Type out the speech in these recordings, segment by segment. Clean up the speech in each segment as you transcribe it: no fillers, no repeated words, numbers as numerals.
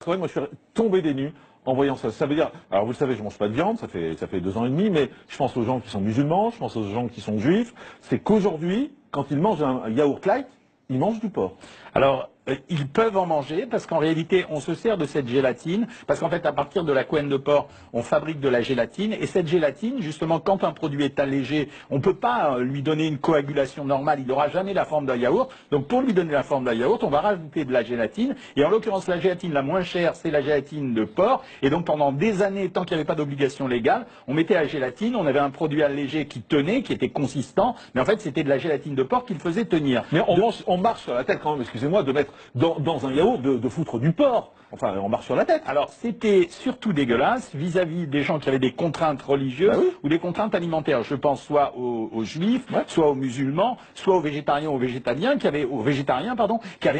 C'est vrai, moi je suis tombé des nues en voyant ça. Ça veut dire, alors vous le savez, je mange pas de viande, ça fait 2 ans et demi, mais je pense aux gens qui sont musulmans, je pense aux gens qui sont juifs. C'est qu'aujourd'hui, quand ils mangent un yaourt light, ils mangent du porc. Alors, ils peuvent en manger parce qu'en réalité, on se sert de cette gélatine parce qu'en fait, à partir de la couenne de porc, on fabrique de la gélatine et cette gélatine, justement, quand un produit est allégé, on ne peut pas lui donner une coagulation normale. Il n'aura jamais la forme d'un yaourt. Donc, pour lui donner la forme d'un yaourt, on va rajouter de la gélatine et en l'occurrence, la gélatine la moins chère, c'est la gélatine de porc. Et donc, pendant des années, tant qu'il n'y avait pas d'obligation légale, on mettait la gélatine, on avait un produit allégé qui tenait, qui était consistant, mais en fait, c'était de la gélatine de porc qui le faisait tenir. Mais on marche sur la tête quand même, excusez-moi, de mettre dans un yaourt de foutre du porc. Enfin, on marche sur la tête. Alors, c'était surtout dégueulasse vis-à-vis des gens qui avaient des contraintes religieuses ou des contraintes alimentaires. Je pense soit aux juifs, soit aux musulmans, soit aux végétariens, qui avaient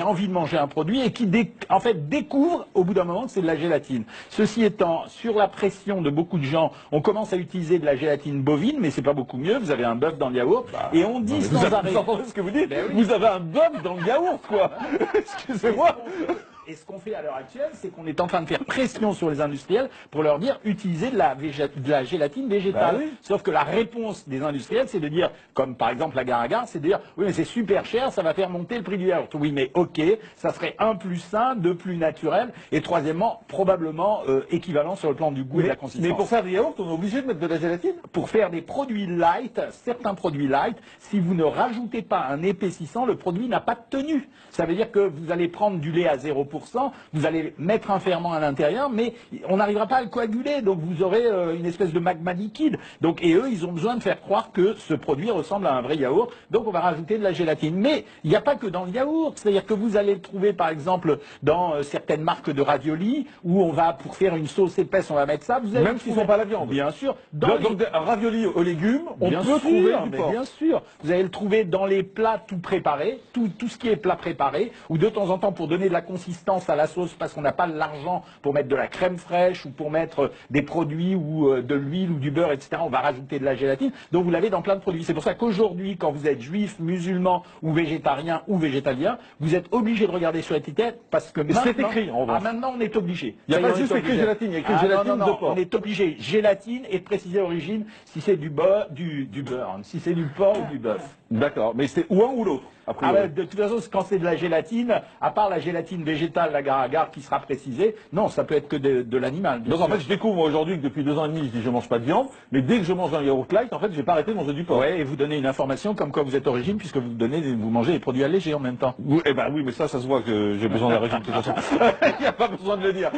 envie de manger un produit et qui, en fait, découvrent au bout d'un moment que c'est de la gélatine. Ceci étant, sur la pression de beaucoup de gens, on commence à utiliser de la gélatine bovine, mais c'est pas beaucoup mieux. Vous avez un bœuf dans le yaourt et on dit sans arrêt. Vous entendez ce que vous dites? Vous avez un bœuf dans le yaourt, quoi. Excusez-moi. Et ce qu'on fait à l'heure actuelle, c'est qu'on est en train de faire pression sur les industriels pour leur dire utilisez de la gélatine végétale. Sauf que la réponse des industriels, c'est de dire, comme par exemple la Gare à Gare, c'est de dire oui mais c'est super cher, ça va faire monter le prix du yaourt. Oui mais ok, ça serait un plus sain, deux plus naturel, et troisièmement probablement équivalent sur le plan du goût et de la consistance. Mais pour faire des yaourts, on est obligé de mettre de la gélatine? Pour faire des produits light, certains produits light, si vous ne rajoutez pas un épaississant, le produit n'a pas de tenue. Ça veut dire que vous allez prendre du lait à 0%, vous allez mettre un ferment à l'intérieur, mais on n'arrivera pas à le coaguler, donc vous aurez une espèce de magma liquide. Donc, et eux, ils ont besoin de faire croire que ce produit ressemble à un vrai yaourt, donc on va rajouter de la gélatine. Mais il n'y a pas que dans le yaourt, c'est-à-dire que vous allez le trouver par exemple dans certaines marques de raviolis, où on va, pour faire une sauce épaisse, on va mettre ça. Vous allez même s'ils ne font pas la viande. Bien sûr. Donc un ravioli aux légumes, on peut trouver du porc. Bien sûr. Vous allez le trouver dans les plats tout préparés, tout ce qui est plat préparé, ou de temps en temps pour donner de la consistance à la sauce parce qu'on n'a pas l'argent pour mettre de la crème fraîche ou pour mettre des produits ou de l'huile ou du beurre, etc. On va rajouter de la gélatine. Donc vous l'avez dans plein de produits. C'est pour ça qu'aujourd'hui, quand vous êtes juif, musulman ou végétarien ou végétalien, vous êtes obligé de regarder sur l'étiquette parce que c'est écrit en revanche. Maintenant on est obligé. Il n'y a pas juste écrit gélatine, il y a écrit gélatine de porc. On est obligé gélatine et de préciser l'origine si c'est du beurre, si c'est du porc ou du bœuf. D'accord, mais c'est ou un ou l'autre. De toute façon, quand c'est de la gélatine, à part la gélatine végétale, la Gare à Gare qui sera précisée, non, ça peut être que de l'animal. Donc en fait, je découvre aujourd'hui que depuis 2 ans et demi, je dis je mange pas de viande, mais dès que je mange un yaourt light, en fait, j'ai pas arrêté de manger du porc. Ouais, et vous donnez une information comme quoi vous êtes origine, puisque vous mangez des produits allégés en même temps. Oui, oui, mais ça se voit que j'ai besoin de la région de toute façon. Il n'y a pas besoin de le dire.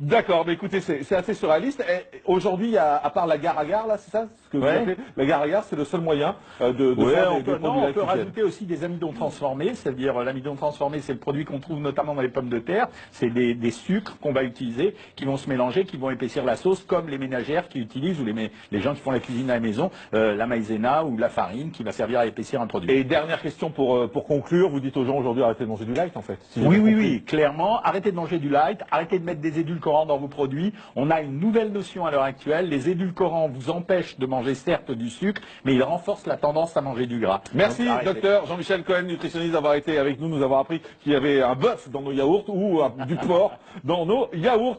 D'accord, mais écoutez, c'est assez surréaliste. Aujourd'hui, à part la Gare à Gare, là, c'est ça ce que vous appelez la Gare à Gare, c'est le seul moyen de faire des produits light. On peut rajouter aussi des amidons transformés, c'est-à-dire l'amidon transformé, c'est le produit qu'on trouve notamment dans les pommes de terre. C'est des sucres qu'on va utiliser, qui vont se mélanger, qui vont épaissir la sauce, comme les ménagères qui utilisent, ou les gens qui font la cuisine à la maison, la maïzena ou la farine qui va servir à épaissir un produit. Et dernière question pour conclure, vous dites aux gens aujourd'hui arrêtez de manger du light en fait. Oui, clairement, arrêtez de manger du light, arrêtez de mettre des édulcorants dans vos produits. On a une nouvelle notion à l'heure actuelle, les édulcorants vous empêchent de manger certes du sucre, mais ils renforcent la tendance à manger du gras. Merci docteur Jean-Michel Cohen, nutritionniste, d'avoir été avec nous avoir appris qu'il y avait un bœuf dans nos yaourts ou du porc dans nos yaourts.